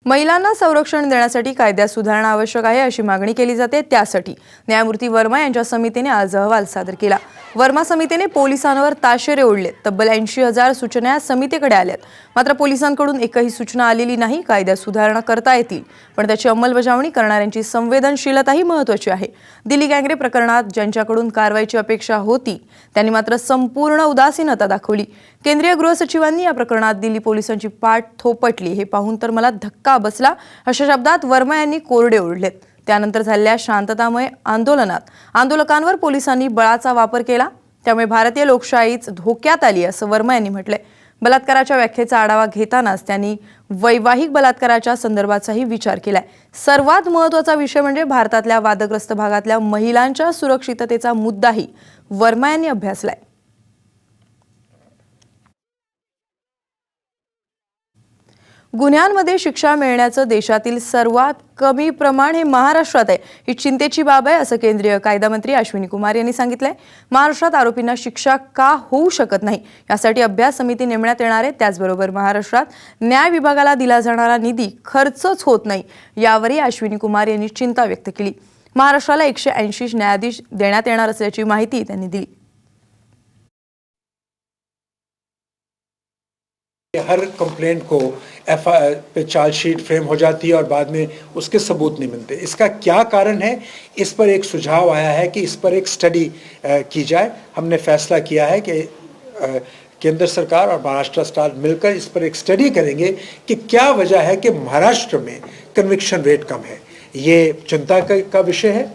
महिलांना संरक्षण देण्यासाठी कायद्यात सुधारणा आवश्यक आहे अशी मागणी केली जाते। त्यासाठी न्यायमूर्ती वर्मा यांच्या समितीने आज अहवाल सादर केला। वर्मा समितीने पोलिसांवर ताशेरे ओढले। तब्बल 80,000 सूचना समितीकडे आल्यात, मात्र पोलिसांकडून एकही सूचना आलेली नाही। कायद्यात सुधारणा करता येतील, पण त्याची अंमलबजावणी करणाऱ्यांची संवेदनशीलताही महत्त्वाची आहे। दिल्ली गँगरेप प्रकरणात ज्यांच्याकडून कारवाईची अपेक्षा होती त्यांनी मात्र संपूर्ण उदासीनता दाखवली। केंद्रीय गृह सचिवांनी या प्रकरणात दिल्ली पोलिसांची पाठ थोपटली हे पाहून तर मला धक्का बसला, अशा शब्दात वर्मा यांनी कोरडे ओढलेत। त्यानंतर झालेल्या शांततामय आंदोलकांवर पोलिसांनी बळाचा वापर केला, त्यामुळे भारतीय लोकशाहीच धोक्यात आली असं वर्मा यांनी म्हटलंय। बलात्काराच्या व्याख्येचा आढावा घेतानाच त्यांनी वैवाहिक बलात्काराच्या संदर्भाचाही विचार केलाय। सर्वात महत्त्वाचा विषय म्हणजे भारतातल्या वादग्रस्त भागातल्या महिलांच्या सुरक्षिततेचा मुद्दाही वर्मा यांनी अभ्यासलाय। गुन्ह्यांमध्ये शिक्षा मिळण्याचं देशातील सर्वात कमी प्रमाण हे महाराष्ट्रात आहे। ही चिंतेची बाब आहे असं केंद्रीय कायदा मंत्री अश्विनी कुमार यांनी सांगितलंय। महाराष्ट्रात आरोपींना शिक्षा का होऊ शकत नाही यासाठी अभ्यास समिती नेमण्यात येणार आहे। त्याचबरोबर महाराष्ट्रात न्याय विभागाला दिला जाणारा निधी खर्चच होत नाही यावरही अश्विनी कुमार यांनी चिंता व्यक्त केली। महाराष्ट्राला 180 न्यायाधीश देण्यात येणार असल्याची माहिती त्यांनी दिली। हर कंप्लेंट को एफआईआर पे चार्जशीट फ्रेम हो जाती है और बाद में उसके सबूत नहीं मिलते। इसका क्या कारण है, इस पर एक सुझाव आया है कि इस पर एक स्टडी की जाए। हमने फैसला किया है कि केंद्र सरकार और महाराष्ट्र सरकार मिलकर इस पर एक स्टडी करेंगे कि क्या वजह है कि महाराष्ट्र में कन्विक्शन रेट कम है। ये चिंता का विषय है।